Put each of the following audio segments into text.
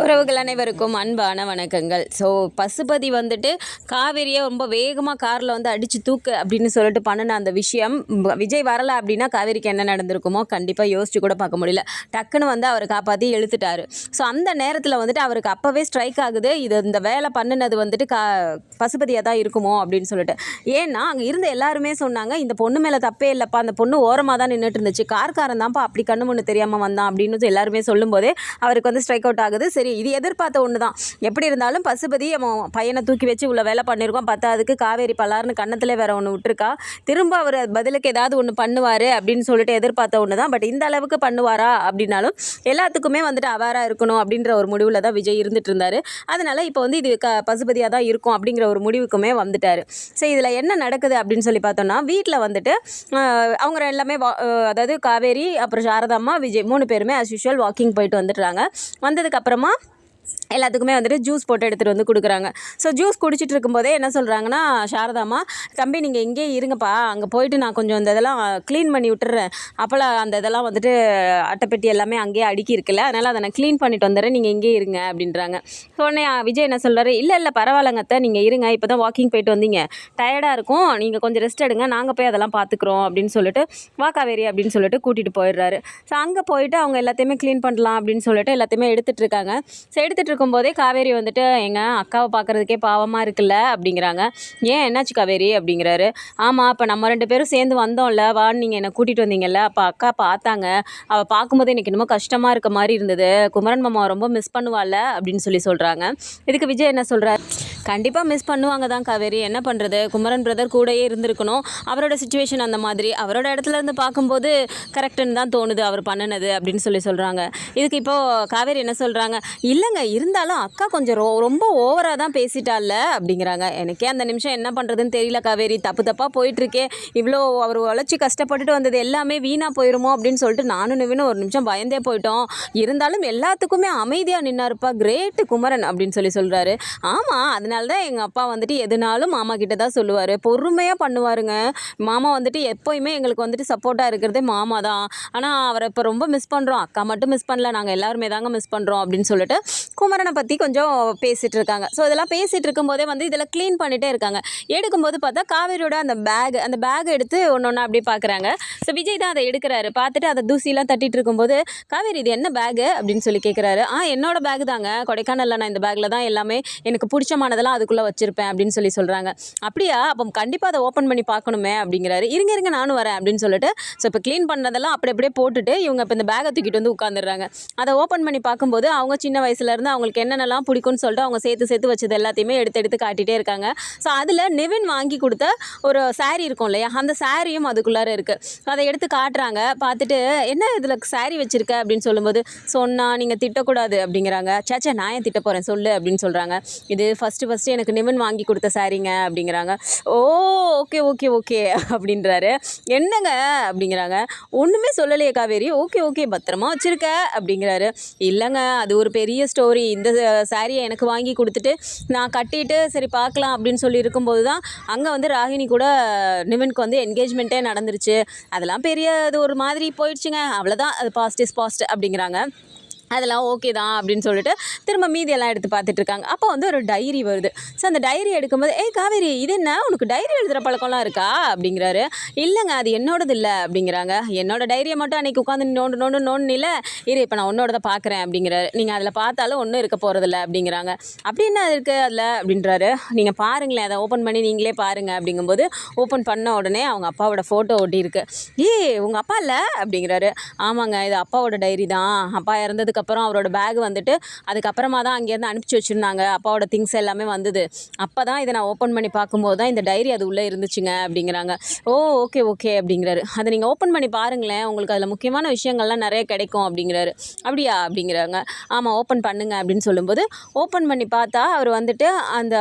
உறவுகள் அனைவருக்கும் அன்பான வணக்கங்கள். ஸோ பசுபதி வந்துட்டு காவேரியை ரொம்ப வேகமாக காரில் வந்து அடித்து தூக்கு அப்படின்னு சொல்லிட்டு பண்ணின அந்த விஷயம் விஜய் வரலை அப்படின்னா காவேரிக்கு என்ன நடந்திருக்குமோ கண்டிப்பாக யோசிச்சு கூட பார்க்க முடியல. டக்குன்னு வந்து அவர் காப்பாற்றி இழுத்துட்டாரு. ஸோ அந்த நேரத்தில் வந்துட்டு அவருக்கு அப்போவே ஸ்ட்ரைக் ஆகுது, இது இந்த வேலை பண்ணினது வந்துட்டு பசுபதியாக தான் இருக்குமோ அப்படின்னு சொல்லிட்டு. ஏன்னா அங்கே இருந்த எல்லாருமே சொன்னாங்க, இந்த பொண்ணு மேலே தப்பே இல்லைப்பா, அந்த பொண்ணு ஓரமாக தான் நின்றுட்டு இருந்துச்சு, கார்காரன் தான்ப்பா அப்படி கண்ணு முன்னு தெரியாமல் வந்தான் அப்படின்னு எல்லாருமே சொல்லும்போதே அவருக்கு வந்து ஸ்ட்ரைக் அவுட் ஆகுது. சரி, இது எதிர்பார்த்த ஒன்று தான். எப்படி இருந்தாலும் பசுபதி அவன் பையனை தூக்கி வச்சு உள்ள வேலை பண்ணியிருக்கோம், பத்தாவதுக்கு காவேரி பலார்னு கன்னத்தில் வேற ஒன்று விட்டுருக்கா, திரும்ப அவர் பதிலுக்கு ஏதாவது ஒன்று பண்ணுவார் அப்படின்னு சொல்லிட்டு எதிர்பார்த்த ஒன்று தான். பட் இந்த அளவுக்கு பண்ணுவாரா அப்படின்னாலும் எல்லாத்துக்குமே வந்துட்டு அவாராக இருக்கணும் அப்படின்ற ஒரு முடிவில் தான் விஜய் இருந்துட்டு இருந்தார். அதனால இப்போ வந்து இது பசுபதியாக தான் இருக்கும் அப்படிங்கிற ஒரு முடிவுக்குமே வந்துட்டார். ஸோ இதில் என்ன நடக்குது அப்படின்னு சொல்லி பார்த்தோம்னா, வீட்டில் வந்துட்டு அவங்க எல்லாமே அதாவது காவேரி அப்புறம் சாரதாம்மா விஜய் 3 பேருமே ஆஸ் யூஷுவல் வாக்கிங் போயிட்டு வந்துட்டுறாங்க. வந்ததுக்கப்புறமா எல்லாத்துக்குமே வந்துட்டு ஜூஸ் போட்டு எடுத்துகிட்டு வந்து கொடுக்குறாங்க. ஸோ ஜூஸ் குடிச்சிட்டு இருக்கும்போதே என்ன சொல்கிறாங்கன்னா, சாரதாம்மா, தம்பி நீங்கள் இங்கேயே இருங்கப்பா, அங்கே போயிட்டு நான் கொஞ்சம் இந்த இதெல்லாம் க்ளீன் பண்ணி விட்டுறேன், அப்போலாம் அந்த இதெல்லாம் வந்துட்டு அட்டைப்பெட்டி எல்லாமே அங்கேயே அடுக்கி இருக்குல்ல, அதனால் அதை நான் க்ளீன் பண்ணிட்டு வந்துடுறேன், நீங்கள் இங்கேயே இருங்க அப்படின்றாங்க. உடனே விஜய் என்ன சொல்கிறாரு, இல்லை பரவாயில்லங்க அத்தை, நீங்கள் இருங்க, இப்போ தான் வாக்கிங் போயிட்டு வந்தீங்க, டயர்டாக இருக்கும், நீங்கள் கொஞ்சம் ரெஸ்ட் எடுங்க, நாங்கள் போய் அதெல்லாம் பார்த்துக்குறோம் அப்படின்னு சொல்லிட்டு வா காவேரி அப்படின்னு சொல்லிட்டு கூட்டிகிட்டு போயிடுறாரு. ஸோ அங்கே போயிட்டு அவங்க எல்லாத்தையுமே க்ளீன் பண்ணலாம் அப்படின்னு சொல்லிட்டு எல்லாத்தையுமே எடுத்துகிட்டு இருக்காங்க. ஸோ எடுத்துகிட்டு இருக்கும்போதே காவேரி வந்துட்டு, எங்க அக்காவை பார்க்குறதுக்கே பாவமாக இருக்குல்ல அப்படிங்கிறாங்க. ஏன் என்னாச்சு காவேரி அப்படிங்கிறாரு. ஆமாம், அப்போ நம்ம 2 பேரும் சேர்ந்து வந்தோம்ல, வான்னு நீங்கள் என்னை கூட்டிகிட்டு வந்தீங்கல்ல, அப்போ அக்கா பார்த்தாங்க, அவள் பார்க்கும்போது எனக்கு என்னமோ கஷ்டமாக இருக்க மாதிரி இருந்தது, குமரன் மாமா ரொம்ப மிஸ் பண்ணுவாள்ல அப்படின்னு சொல்கிறாங்க. இதுக்கு விஜய் என்ன சொல்கிறார், கண்டிப்பாக மிஸ் பண்ணுவாங்க தான் காவேரி, என்ன பண்ணுறது, குமரன் பிரதர் கூடயே இருந்திருக்கணும், அவரோட சுச்சுவேஷன் அந்த மாதிரி, அவரோட இடத்துல இருந்து பார்க்கும்போது கரெக்டுன்னு தான் தோணுது அவர் பண்ணினது அப்படின்னு சொல்கிறாங்க. இதுக்கு இப்போது காவேரி என்ன சொல்கிறாங்க, இல்லைங்க இருந்தாலும் அக்கா கொஞ்சம் ரொம்ப ஓவராக தான் பேசிட்டால அப்படிங்கிறாங்க. எனக்கே அந்த நிமிஷம் என்ன பண்ணுறதுன்னு தெரியல காவேரி, தப்பாக போயிட்டுருக்கே, இவ்வளோ அவர் உழைச்சி கஷ்டப்பட்டுட்டு வந்தது எல்லாமே வீணாக போயிடுமோ அப்படின்னு சொல்லிட்டு நானும் நிவினும் ஒரு நிமிஷம் பயந்தே போயிட்டோம், இருந்தாலும் எல்லாத்துக்குமே அமைதியாக நின்னாருப்பா, கிரேட்டு குமரன் அப்படின்னு சொல்கிறாரு. ஆமாம், அதனால தான் எங்கள் அப்பா வந்துட்டு எதுனாலும் மாமா கிட்ட தான் சொல்லுவார், பொறுமையாக பண்ணுவாருங்க, மாமா வந்துட்டு எப்போயுமே எங்களுக்கு வந்துட்டு சப்போர்ட்டாக இருக்கிறதே மாமா தான், ஆனால் அவரை இப்போ ரொம்ப மிஸ் பண்ணுறோம், அக்கா மட்டும் மிஸ் பண்ணல, நாங்கள் எல்லாருமே தாங்க மிஸ் பண்ணுறோம் அப்படின்னு சொல்லிட்டு குமரனை பற்றி கொஞ்சம் பேசிகிட்டு இருக்காங்க. ஸோ இதெல்லாம் பேசிகிட்டு இருக்கும்போதே வந்து இதில் க்ளீன் பண்ணிகிட்டே இருக்காங்க. எடுக்கும்போது பார்த்தா காவேரியோட அந்த பேக் எடுத்து ஒன்று ஒன்றா அப்படியே பார்க்குறாங்க. ஸோ விஜய் தான் அதை எடுக்கிறாரு. பார்த்துட்டு அதை தூசிலாம் தட்டிட்டு இருக்கும்போது, காவேரி இது என்ன பேகு அப்படின்னு கேட்குறாரு. என்னோட பேக் தாங்க, கொடைக்கானலில் நான் இந்த பேக்கில் தான் எல்லாமே எனக்கு பிடிச்சமானதெல்லாம் அதுக்குள்ளே வச்சுருப்பேன் அப்படின்னு சொல்கிறாங்க. அப்படியா, அப்போ கண்டிப்பாக அதை ஓப்பன் பண்ணி பார்க்கணுமே அப்படிங்கிறாரு. இருங்க நானும் வரேன் அப்படின்னு சொல்லிட்டு ஸோ இப்போ க்ளீன் பண்ணுறதெல்லாம் அப்படியே போட்டுட்டு இவங்க இப்போ இந்த பேக்கை தூக்கிட்டு வந்து உட்காந்துடுறாங்க. அதை ஓப்பன் பண்ணி பார்க்கும்போது அவங்க சின்ன வயசுலேருந்து அவங்களுக்கு என்னென்னலாம் பிடிக்கும்னு சொல்லிட்டு அவங்க சேர்த்து வச்சது எல்லாத்தையுமே எடுத்து காட்டிகிட்டே இருக்காங்க. ஸோ அதில் நிவின் வாங்கி கொடுத்த ஒரு சாரீ இருக்கும் இல்லையா, அந்த சாரியும் அதுக்குள்ளார இருக்குது. அதை எடுத்து காட்டுறாங்க. பார்த்துட்டு என்ன இதில் சாரீ வச்சுருக்க அப்படின்னு சொல்லும்போது, சொன்னால் நீங்கள் திட்டக்கூடாது அப்படிங்கிறாங்க. சேச்சா, நான் ஏன் திட்ட போகிறேன் சொல்லு அப்படின்னு சொல்கிறாங்க. இது ஃபஸ்ட்டு எனக்கு நிவின் வாங்கி கொடுத்த சாரீங்க அப்படிங்கிறாங்க. ஓ, ஓகே அப்படின்றாரு. என்னங்க அப்படிங்கிறாங்க. ஒன்றுமே சொல்லலையே காவேரி, ஓகே பத்திரமா வச்சுருக்க அப்படிங்கிறாரு. இல்லைங்க, அது ஒரு பெரிய ஸ்டோரி, இந்த சாரியை எனக்கு வாங்கி கொடுத்துட்டு நான் கட்டிட்டு சரி பார்க்கலாம் அப்படின்னு சொல்லி இருக்கும்போது தான் அங்கே வந்து ராகினி கூட நிவினுக்கு வந்து என்கேஜ்மெண்ட்டே நடந்துருச்சு, அதெல்லாம் பெரிய அது ஒரு மாதிரி போயிடுச்சுங்க, அவ்வளோதான், அது பாஸ்ட் இஸ் பாஸ்ட் அப்படிங்கிறாங்க. அதெல்லாம் ஓகே தான் அப்படின்னு சொல்லிட்டு திரும்ப மீதியெல்லாம் எடுத்து பார்த்துட்ருக்காங்க. அப்போ வந்து ஒரு டைரி வருது. ஸோ அந்த டைரி எடுக்கும்போது, காவேரி இது என்ன, உனக்கு டைரி எழுதுகிற பழக்கம்லாம் இருக்கா அப்படிங்கிறாரு. இல்லைங்க, அது என்னோடது இல்லை அப்படிங்கிறாங்க. என்னோட டைரியை மட்டும் அன்றைக்கி உட்காந்து நோண்டு இல்லை, இப்போ நான் உன்னோடதை பார்க்குறேன் அப்படிங்கிறாரு. நீங்கள் அதில் பார்த்தாலும் ஒன்றும் இருக்க போகிறதில்ல அப்படிங்கிறாங்க. அப்படி என்ன இருக்குது அதில் அப்படின்றாரு. நீங்கள் பாருங்களேன், அதை ஓப்பன் பண்ணி நீங்களே பாருங்கள் அப்படிங்கும்போது ஓப்பன் பண்ண உடனே அவங்க அப்பாவோட ஃபோட்டோ ஒட்டியிருக்கு. உங்கள் அப்பா இல்லை அப்படிங்கிறாரு. ஆமாங்க, இது அப்பாவோட டைரி தான், அப்பா இறந்ததுக்கு அப்புறம் அவரோட பேக் வந்துட்டு அதுக்கப்புறமா தான் அங்கேருந்து அனுப்பிச்சி வச்சுருந்தாங்க, அப்பாவோட திங்ஸ் எல்லாமே வந்தது, அப்போ தான் இதை நான் ஓப்பன் பண்ணி பார்க்கும்போது தான் இந்த டைரி அது உள்ளே இருந்துச்சுங்க அப்படிங்கிறாங்க. ஓ, ஓகே அப்படிங்கிறாரு. அதை நீங்கள் ஓப்பன் பண்ணி பாருங்களேன், உங்களுக்கு அதில் முக்கியமான விஷயங்கள்லாம் நிறைய கிடைக்கும் அப்படிங்கிறாரு. அப்படியா அப்படிங்கிறாங்க. ஆமாம், ஓப்பன் பண்ணுங்க அப்படின்னு சொல்லும்போது ஓப்பன் பண்ணி பார்த்தா அவர் வந்துட்டு அந்த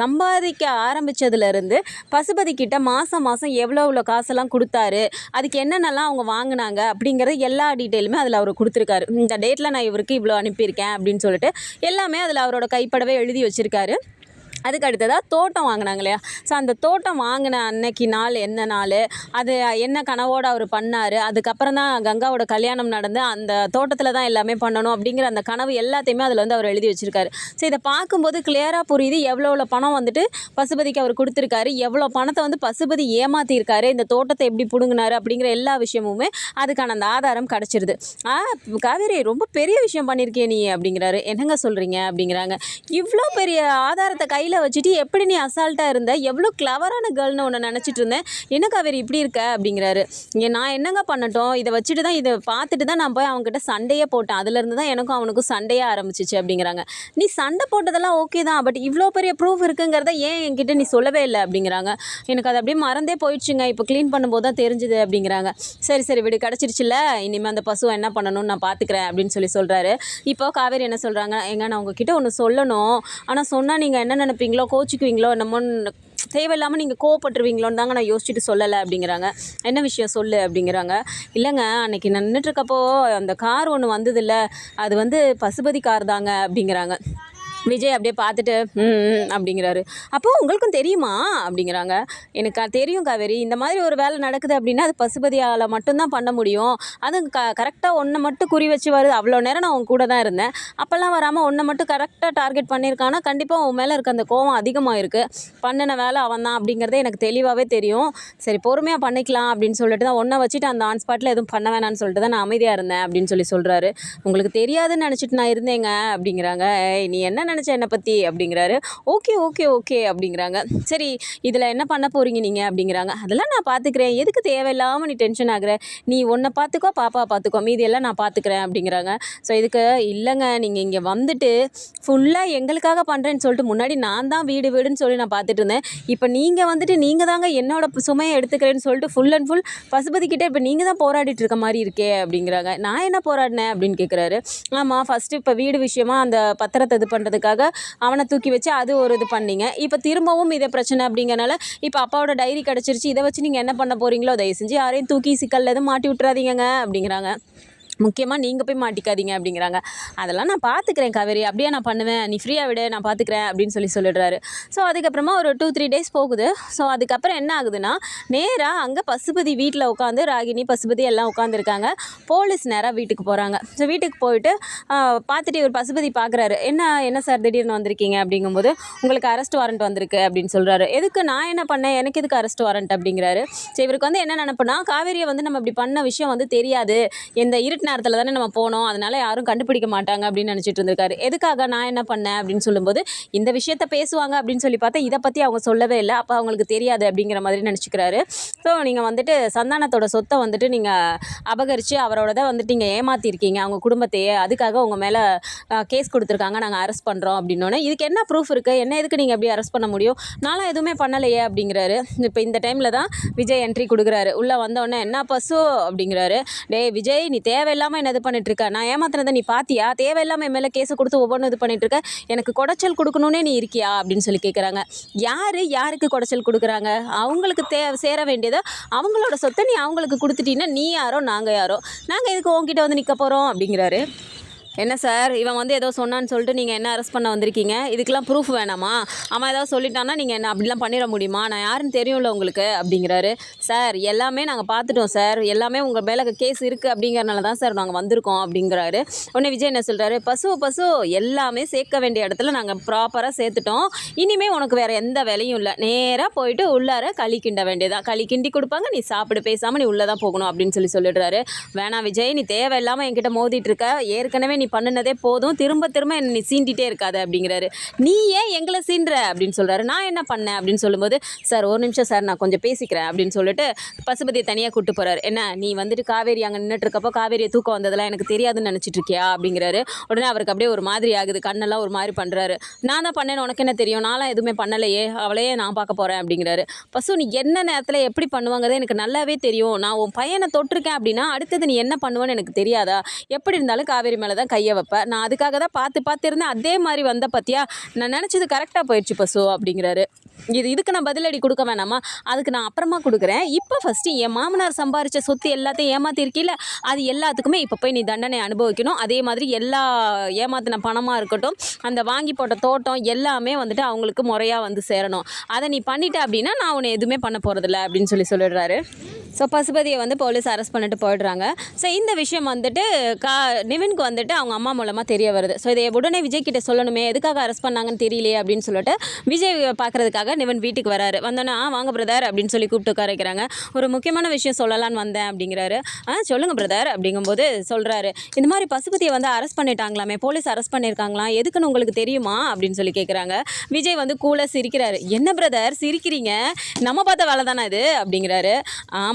சம்பாதிக்க ஆரம்பித்ததுலேருந்து பசுபதி கிட்ட மாதம் எவ்வளோ காசெல்லாம் கொடுத்தாரு, அதுக்கு என்னென்னலாம் அவங்க வாங்கினாங்க அப்படிங்கிறது எல்லா டீட்டெயிலுமே அதில் அவர் கொடுத்துருக்காரு. இந்த டேட்டில் நான் இவருக்கு இவ்வளோ அனுப்பியிருக்கேன் அப்படின்னு சொல்லிட்டு எல்லாமே அதில் அவரோட கைப்படவே எழுதி வச்சுருக்காரு. அதுக்கு அடுத்ததாக தோட்டம் வாங்கினாங்க இல்லையா? ஸோ அந்த தோட்டம் வாங்கின அன்னைக்கு நாள் என்ன நாள், அது என்ன கனவோடு அவர் பண்ணார், அதுக்கப்புறம் தான் கங்காவோட கல்யாணம் நடந்து அந்த தோட்டத்தில் தான் எல்லாமே பண்ணணும் அப்படிங்கிற அந்த கனவு எல்லாத்தையுமே அதில் வந்து அவர் எழுதி வச்சுருக்காரு. ஸோ இதை பார்க்கும்போது கிளியராக புரியுது எவ்வளோ பணம் வந்துட்டு பசுபதிக்கு அவர் கொடுத்துருக்காரு, எவ்வளோ பணத்தை வந்து பசுபதி ஏமாற்றிருக்காரு, இந்த தோட்டத்தை எப்படி பிடுங்கினாரு அப்படிங்கிற எல்லா விஷயமுமே அதுக்கான அந்த ஆதாரம் கிடச்சிருது. காவேரி ரொம்ப பெரிய விஷயம் பண்ணியிருக்கே நீ அப்படிங்கிறாரு. என்னங்க சொல்கிறீங்க அப்படிங்கிறாங்க. இவ்வளோ பெரிய ஆதாரத்தை கையில் வச்சுட்டு எப்படி நீ அசால்ட்டாக இருந்த, எவ்வளோ கிளவரான கேர்ள்னு உன்னை நினச்சிட்டு இருந்தேன், என்ன காவேரி இப்படி இருக்க அப்படிங்கிறாரு. நான் என்னங்க பண்ணட்டும், இதை வச்சுட்டு தான் இதை பார்த்துட்டு தான் நான் போய் அவங்ககிட்ட சண்டையே போட்டேன், அதுலேருந்து தான் எனக்கும் அவனுக்கும் சண்டையே ஆரம்பிச்சிச்சு அப்படிங்கிறாங்க. நீ சண்டை போட்டதெல்லாம் ஓகே தான், பட் இவ்வளோ பெரிய ப்ரூஃப் இருக்குங்கிறத ஏன் என்கிட்ட நீ சொல்லவே இல்லை அப்படிங்கிறாங்க. எனக்கு அது அப்படியே மறந்தே போயிடுச்சுங்க, இப்போ க்ளீன் பண்ணும்போது தான் தெரிஞ்சுது அப்படிங்கிறாங்க. சரி சரி விடு, கிடச்சிருச்சுல, இனிமேல் அந்த பசுவை என்ன பண்ணணும்னு நான் பார்த்துக்கிறேன் அப்படின்னு சொல்கிறாரு. இப்போ காவேரி என்ன சொல்கிறாங்க, எங்க நான் உங்ககிட்ட ஒன்று சொல்லணும், ஆனால் சொன்னால் நீங்கள் என்ன நினைப்பீங்களோ, கோச்சிக்குவீங்களோ, என்னமோ தேவையில்லாமல் நீங்கள் கோவப்பட்டுருவீங்களோன்னு தாங்க நான் யோசிச்சுட்டு சொல்லலை அப்படிங்கிறாங்க. என்ன விஷயம் சொல்லு அப்படிங்கிறாங்க. இல்லைங்க, அன்றைக்கி நான் நின்றுட்டுருக்கப்போ அந்த கார் ஒன்று வந்ததில்ல, அது வந்து பசுபதி கார் தாங்க அப்படிங்கிறாங்க. விஜய் அப்படியே பார்த்துட்டு அப்படிங்கிறாரு. அப்போது உங்களுக்கும் தெரியுமா அப்படிங்கிறாங்க. எனக்கு தெரியும் காவேரி, இந்த மாதிரி ஒரு வேலை நடக்குது அப்படின்னா அது பசுபதியால் மட்டும்தான் பண்ண முடியும், அதுவும் கரெக்டாக ஒன்றை மட்டும் குறி வச்சு வருது, அவ்வளோ நேரம் நான் உன் கூட தான் இருந்தேன், அப்போல்லாம் வராமல் ஒன்றை மட்டும் கரெக்டாக டார்கெட் பண்ணியிருக்கான்னா கண்டிப்பாக உன் மேலே இருக்க அந்த கோவம் அதிகமாக இருக்குது, பண்ணின வேலை அவன் தான் அப்படிங்கிறதே எனக்கு தெளிவாகவே தெரியும், சரி பொறுமையாக பண்ணிக்கலாம் அப்படின்னு சொல்லிட்டு தான் ஒன்றை வச்சுட்டு அந்த ஆன் ஸ்பாட்டில் எதுவும் பண்ண வேணான்னு சொல்லிட்டு தான் நான் அமைதியாக இருந்தேன் அப்படின்னு சொல்கிறாரு. உங்களுக்கு தெரியாதுன்னு நினச்சிட்டு நான் இருந்தேங்க அப்படிங்கிறாங்க. நீ என்ன நினச்ச என்னை பற்றி அப்படிங்கிறாரு. ஓகே ஓகே ஓகே அப்படிங்கிறாங்க. சரி இதில் என்ன பண்ண போகிறீங்க நீங்கள் அப்படிங்கிறாங்க. அதெல்லாம் நான் பார்த்துக்கிறேன், எதுக்கு தேவையில்லாமல் நீ டென்ஷன் ஆகுற, நீ ஒன்றை பார்த்துக்கோ, பாப்பா பார்த்துக்கோ, மீதியெல்லாம் நான் பார்த்துக்கிறேன் அப்படிங்கிறாங்க. ஸோ இதுக்கு இல்லைங்க, நீங்கள் இங்கே வந்துட்டு ஃபுல்லாக எங்களுக்காக பண்ணுறேன்னு சொல்லிட்டு முன்னாடி நான் தான் வீடு வீடுன்னு சொல்லி நான் பார்த்துட்டு இருந்தேன், இப்போ நீங்கள் வந்துட்டு நீங்கள் தாங்க என்னோட சுமையை எடுத்துக்கிறேன்னு சொல்லிட்டு ஃபுல் அண்ட் ஃபுல் பசுபதிக்கிட்டே இப்போ நீங்கள் தான் போராடிட்டு இருக்க மாதிரி இருக்கே அப்படிங்கிறாங்க. நான் என்ன போராடினேன் அப்படின்னு கேட்குறாரு. ஆமாம், ஃபஸ்ட்டு இப்போ வீடு விஷயமா அந்த பத்திரத்தை இது பண்ணுறதுக்காக அவனை தூக்கி வச்சு அது ஒரு இது பண்ணீங்க, இப்போ திரும்பவும் இதே பிரச்சனை அப்படிங்கிறனால இப்போ அப்பாவோட டைரி கிடச்சிருச்சு, இதை வச்சு நீங்கள் என்ன பண்ண போகிறீங்களோ தயவு செஞ்சு யாரையும் தூக்கி சிக்கல்ல எதுவும் மாட்டி விட்டுறாதீங்க அப்படிங்கிறாங்க. முக்கியமாக நீங்கள் போய் மாட்டிக்காதீங்க அப்படிங்கிறாங்க. அதெல்லாம் நான் பார்த்துக்கிறேன் காவேரி, அப்படியே நான் பண்ணுவேன், நீ ஃப்ரீயாக விட, நான் பார்த்துக்கிறேன் அப்படின்னு சொல்லிடுறாரு. ஸோ அதுக்கப்புறமா ஒரு 2-3 டேஸ் போகுது. ஸோ அதுக்கப்புறம் என்ன ஆகுதுன்னா, நேராக அங்கே பசுபதி வீட்டில் உட்காந்து ராகினி பசுபதி எல்லாம் உட்காந்துருக்காங்க. போலீஸ் நேராக வீட்டுக்கு போகிறாங்க. ஸோ வீட்டுக்கு போயிட்டு பார்த்துட்டு இவர் பசுபதி பார்க்குறாரு. என்ன சார் திடீர்னு வந்திருக்கீங்க அப்படிங்கும்போது, உங்களுக்கு அரெஸ்ட் வாரண்ட் வந்திருக்கு அப்படின்னு சொல்கிறாரு. எதுக்கு, நான் என்ன பண்ணேன், எனக்கு எதுக்கு அரெஸ்ட் வாரண்ட் அப்படிங்கிறாரு. ஸோ இவருக்கு வந்து என்ன நினைப்புனா, காவேரியை வந்து நம்ம இப்படி பண்ண விஷயம் வந்து தெரியாது, எந்த நேரத்தில் தானே நம்ம போனோம், அதனால யாரும் கண்டுபிடிக்க மாட்டாங்க அப்படின்னு நினச்சிட்டு இருந்திருக்காரு. எதுக்காக நான் என்ன பண்ணேன் அப்படின்னு சொல்லும்போது, இந்த விஷயத்த பேசுவாங்க அப்படின்னு சொல்லி பார்த்தா இதை பற்றி அவங்க சொல்லவே இல்லை, அப்போ அவங்களுக்கு தெரியாது அப்படிங்கிற மாதிரி நினச்சிக்கிறாரு. ஸோ நீங்கள் வந்துட்டு சந்தானத்தோட சொத்தை வந்துட்டு நீங்கள் அபகரித்து அவரோட வந்துட்டு நீங்கள் ஏமாற்றிருக்கீங்க அவங்க குடும்பத்தையே, அதுக்காக உங்கள் மேலே கேஸ் கொடுத்துருக்காங்க, நாங்கள் அரெஸ்ட் பண்ணுறோம் அப்படின்னோடனே, இதுக்கு என்ன ப்ரூஃப் இருக்குது, என்ன எதுக்கு நீங்கள் எப்படி அரெஸ்ட் பண்ண முடியும், நானும் எதுவுமே பண்ணலையே அப்படிங்கிறாரு. இப்போ இந்த டைமில் தான் விஜய் என்ட்ரி கொடுக்குறாரு. உள்ளே வந்தோடனே என்ன பசு அப்படிங்கிறாரு. டே விஜய், நீ தேவையில்லாமல் என்ன இது பண்ணிட்டுருக்க, நான் ஏமாத்தினதை நீ பார்த்தியா, தேவையில்லாமல் என் மேலே கேஸை கொடுத்து ஒவ்வொன்றும் இது பண்ணிட்டுருக்க, எனக்கு குடைச்சல் கொடுக்கணுன்னே நீ இருக்கியா அப்படின்னு சொல்லி கேட்குறாங்க. யாருக்கு குடைச்சல் கொடுக்குறாங்க, அவங்களுக்கு சேர வேண்டியதை அவங்களோட சொத்தை நீ அவங்களுக்கு கொடுத்துட்டீங்கன்னா நீ யாரோ நாங்கள் யாரோ, நாங்கள் எதுக்கு உங்ககிட்ட வந்து நிற்க போகிறோம் அப்படிங்கிறாரு. என்ன சார், இவன் வந்து ஏதோ சொன்னான்னு சொல்லிட்டு நீங்கள் என்ன அரெஸ்ட் பண்ண வந்திருக்கீங்க, இதுக்கெல்லாம் ப்ரூஃப் வேணாமா, அவன் ஏதாவது சொல்லிட்டான்னா நீங்கள் என்ன அப்படிலாம் பண்ணிட முடியுமா, நான் யாருன்னு தெரியும்ல உங்களுக்கு அப்படிங்கிறாரு. சார் எல்லாமே நாங்கள் பார்த்துட்டோம் சார், எல்லாமே உங்கள் மேலே கேஸ் இருக்குது அப்படிங்கிறனால தான் சார் நாங்கள் வந்திருக்கோம் அப்படிங்கிறாரு. உடனே விஜய் என்ன சொல்கிறாரு, பசு எல்லாமே சேர்க்க வேண்டிய இடத்துல நாங்கள் ப்ராப்பராக சேர்த்துட்டோம், இனிமேல் உனக்கு வேறு எந்த வேலையும் இல்லை, நேராக போயிட்டு உள்ளார களி கிண்ட வேண்டியதான், களி கிண்டி கொடுப்பாங்க, நீ சாப்பிடு, பேசாமல் நீ உள்ளே தான் போகணும் அப்படின்னு சொல்லிடுறாரு. வேணாம் விஜய், நீ தேவையில்லாமல் என்கிட்ட மோதிட்டு இருக்க, ஏற்கனவே நீ பண்ணினதே போதும், திரும்ப என்ன நீ சீண்டிகிட்டே இருக்காது அப்படிங்கிறாரு. நீ ஏன் எங்களை சீன்ற அப்படின்னு சொல்கிறாரு. நான் என்ன பண்ணேன் அப்படின்னு சொல்லும்போது, சார் ஒரு நிமிஷம் சார், நான் கொஞ்சம் பேசிக்கிறேன் அப்படின்னு சொல்லிட்டு பசுபதியை தனியாக கூப்பிட்டு போகிறார். என்ன நீ வந்துட்டு காவேரி அங்கே நின்றுட்டு இருக்கப்போ காவேரியை தூக்கம் வந்ததெல்லாம் எனக்கு தெரியாதுன்னு நினச்சிட்டு இருக்கியா அப்படிங்கிறாரு. உடனே அவருக்கு அப்படியே ஒரு மாதிரி ஆகுது, கண்ணெல்லாம் ஒரு மாதிரி பண்ணுறாரு. நான் தான் பண்ணேன்னு உனக்கு என்ன தெரியும், நான்லாம் எதுவுமே பண்ணலையே, அவளையே நான் பார்க்க போகிறேன் அப்படிங்கிறாரு. பசு நீ என்ன நேரத்தில் எப்படி பண்ணுவாங்கிறதே எனக்கு நல்லாவே தெரியும், நான் உன் பையனை தொட்டிருக்கேன் அப்படின்னா அடுத்தது நீ என்ன பண்ணுவேன்னு எனக்கு தெரியாதா, எப்படி இருந்தாலும் காவேரி மேலே தான் கையை வைப்பேன். நான் அதுக்காக தான் பார்த்து இருந்தேன். அதே மாதிரி வந்த பார்த்தியா, நான் நினச்சது கரெக்டாக போயிடுச்சு பசு அப்படிங்கிறாரு. இதுக்கு நான் பதிலடி கொடுக்க வேணாமா? அதுக்கு நான் அப்புறமா கொடுக்குறேன். இப்போ ஃபஸ்ட்டு என் மாமனார் சம்பாரித்த சொத்து எல்லாத்தையும் ஏமாற்றிருக்கீல்ல, அது எல்லாத்துக்குமே இப்போ போய் நீ தண்டனை அனுபவிக்கணும். அதே மாதிரி எல்லா ஏமாத்தின பணமாக இருக்கட்டும், அந்த வாங்கி போட்ட தோட்டம் எல்லாமே வந்துட்டு அவங்களுக்கு முறையாக வந்து சேரணும். அதை நீ பண்ணிட்ட அப்படின்னா நான் உன்னை எதுவுமே பண்ண போகிறதில்ல அப்படின்னு சொல்லிடுறாரு. ஸோ பசுபதியை வந்து போலீஸ் அரெஸ்ட் பண்ணிட்டு போயிடுறாங்க. ஸோ இந்த விஷயம் வந்துட்டு நிவினுக்கு வந்துட்டு அவங்க அம்மா மூலமாக தெரிய வருது. ஸோ இதை உடனே விஜய் கிட்ட சொல்லணுமே, எதுக்காக அரெஸ்ட் பண்ணாங்கன்னு தெரியலையே அப்படின்னு சொல்லிட்டு விஜய் பார்க்குறதுக்காக நிவின் வீட்டுக்கு வராரு. வந்தோன்னா வாங்க பிரதர் அப்படின்னு சொல்லி கூப்பிட்டு உட்கார வைக்கிறாங்க. ஒரு முக்கியமான விஷயம் சொல்லலான்னு வந்தேன் அப்படிங்கிறாரு. சொல்லுங்கள் பிரதர் அப்படிங்கும்போது சொல்கிறாரு, இந்த மாதிரி பசுபதியை வந்து அரெஸ்ட் பண்ணிட்டாங்களாமே, போலீஸ் அரெஸ்ட் பண்ணியிருக்காங்களாம், எதுக்குன்னு உங்களுக்கு தெரியுமா அப்படின்னு சொல்லி கேட்குறாங்க. விஜய் வந்து கூலாக சிரிக்கிறாரு. என்ன பிரதர் சிரிக்கிறீங்க, நம்ம பார்த்த வேலை தானே இது அப்படிங்கிறாரு.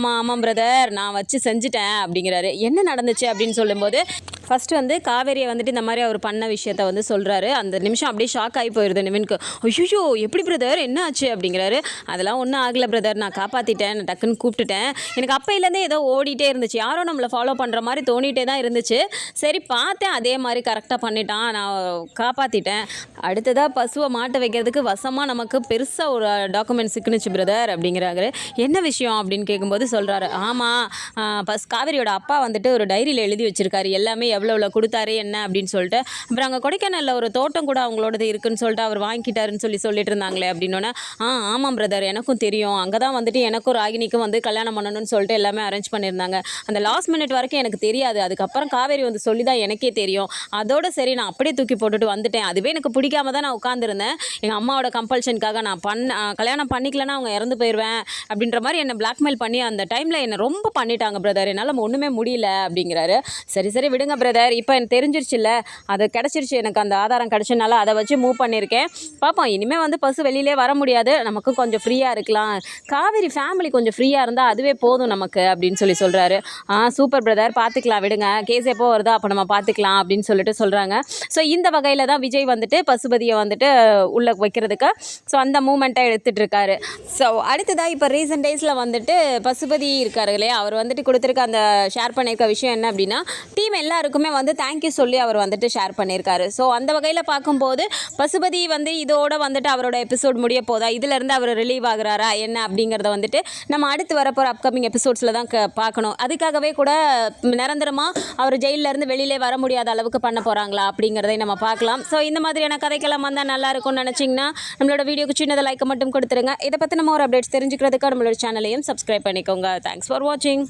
ஆமாம் பிரதர், நான் வச்சு செஞ்சுட்டேன் அப்படிங்கிறாரு. என்ன நடந்துச்சு அப்படின்னு சொல்லும்போது ஃபஸ்ட்டு வந்து காவேரியை வந்துட்டு இந்த மாதிரி அவர் பண்ண விஷயத்த வந்து சொல்கிறாரு. அந்த நிமிஷம் அப்படியே ஷாக் ஆகி போயிடுது நிவினுக்கு. ஐயோ எப்படி பிரதர் என்ன ஆச்சு அப்படிங்கிறாரு. அதெல்லாம் ஒன்றும் ஆகலை பிரதர், நான் காப்பாற்றிட்டேன், நான் டக்குன்னு கூப்பிட்டுட்டேன். எனக்கு அப்பையிலேருந்தே ஏதோ ஓடிட்டே இருந்துச்சு, யாரோ நம்மளை ஃபாலோ பண்ணுற மாதிரி தோணிகிட்டே தான் இருந்துச்சு. சரி பார்த்தேன், அதே மாதிரி கரெக்டாக பண்ணிட்டான், நான் காப்பாற்றிட்டேன். அடுத்ததாக பசுவை மாட்ட வைக்கிறதுக்கு வசமாக நமக்கு பெருசாக ஒரு டாக்குமெண்ட் சிக்குனுச்சு பிரதர் அப்படிங்கிறாரு. என்ன விஷயம் அப்படின்னு கேட்கும்போது சொல்கிறாரு, ஆமாம் காவேரியோட அப்பா வந்துட்டு ஒரு டைரியில் எழுதி வச்சுருக்காரு, எல்லாமே எவ்வளோ கொடுத்தாரு என்ன அப்படின்னு சொல்லிட்டு. அப்புறம் அங்கே கொடைக்கானலில் ஒரு தோட்டம் கூட அவங்களோடது இருக்குன்னு சொல்லிட்டு அவர் வாங்கிட்டாருன்னு சொல்லிட்டு இருந்தாங்களே அப்படின்னோன்னே, ஆமாம் பிரதர் எனக்கும் தெரியும், அங்கே தான் வந்துட்டு எனக்கும் ராகினிக்கும் வந்து கல்யாணம் பண்ணணும்னு சொல்லிட்டு எல்லாமே அரேஞ்ச் பண்ணியிருந்தாங்க. அந்த லாஸ்ட் மினிட் வரைக்கும் எனக்கு தெரியாது, அதுக்கப்புறம் காவேரி வந்து சொல்லி தான் எனக்கே தெரியும். அதோட சரி நான் அப்படியே தூக்கி போட்டுட்டு வந்துட்டேன். அதுவே எனக்கு பிடிக்காம தான் நான் உட்காந்துருந்தேன். எங்கள் அம்மாவோட கம்பல்ஷனுக்காக நான் கல்யாணம் பண்ணிக்கலன்னா அவங்க இறந்து போயிடுவேன் அப்படின்ற மாதிரி என்னை பிளாக்மெயில் பண்ணி அந்த டைமில் என்னை ரொம்ப பண்ணிட்டாங்க பிரதர், என்னால் ஒன்றுமே முடியல அப்படிங்கிறாரு. சரி விடுங்க பிரதர், இப்போ எனக்கு தெரிஞ்சிருச்சுல்ல, அது கிடச்சிருச்சு, எனக்கு அந்த ஆதாரம் கிடச்சனால அதை வச்சு மூவ் பண்ணியிருக்கேன். பார்ப்போம், இனிமேல் வந்து பசு வெளியிலே வர முடியாது, நமக்கு கொஞ்சம் ஃப்ரீயாக இருக்கலாம், காவேரி ஃபேமிலி கொஞ்சம் ஃப்ரீயாக இருந்தால் அதுவே போதும் நமக்கு அப்படின்னு சொல்கிறாரு. சூப்பர் பிரதர், பார்த்துக்கலாம் விடுங்க, கேஸ் எப்போ வருதோ அப்போ நம்ம பார்த்துக்கலாம் அப்படின்னு சொல்கிறாங்க. ஸோ இந்த வகையில் தான் விஜய் வந்துட்டு பசுபதியை வந்துட்டு உள்ளே வைக்கிறதுக்கு ஸோ அந்த மூமெண்ட்டை எடுத்துகிட்டு இருக்காரு. ஸோ அடுத்ததாக இப்போ ரீசெண்ட் டேஸில் வந்துட்டு பசுபதி இருக்காரு இல்லையா, அவர் வந்துட்டு கொடுத்துருக்க அந்த ஷேர் பண்ணியிருக்க விஷயம் என்ன அப்படின்னா, டீம் எல்லாருக்குமே வந்து தேங்க்யூ சொல்லி அவர் வந்துட்டு ஷேர் பண்ணியிருக்காரு. ஸோ அந்த வகையில் பார்க்கும்போது பசுபதி வந்து இதோட வந்துட்டு அவரோட எபிசோட் முடிய போதா, இதிலேருந்து அவர் ரிலீவ் ஆகுறாரா என்ன அப்படிங்கிறத வந்துட்டு நம்ம அடுத்து வரப்போகிற அப்கமிங் எபிசோட்ஸில் தான் பார்க்கணும். அதுக்காகவே கூட நிரந்தரமாக அவர் ஜெயிலேருந்து வெளியிலே வர முடியாத அளவுக்கு பண்ண போகிறாங்களா அப்படிங்கிறதை நம்ம பார்க்கலாம். ஸோ இந்த மாதிரியான கதைக்கெல்லாம் வந்தால் நல்லா இருக்கும்னு நினச்சிங்கன்னா நம்மளோட வீடியோக்கு சின்னதை லைக்கை மட்டும் கொடுத்துருங்க. இதை பற்றி நம்ம ஒரு அப்டேட்ஸ் தெரிஞ்சுக்கிறதுக்கு நம்மளோட சேனலையும் சப்ஸ்கிரைப் பண்ணிக்கோங்க. தேங்க்ஸ் ஃபார் வாட்சிங்.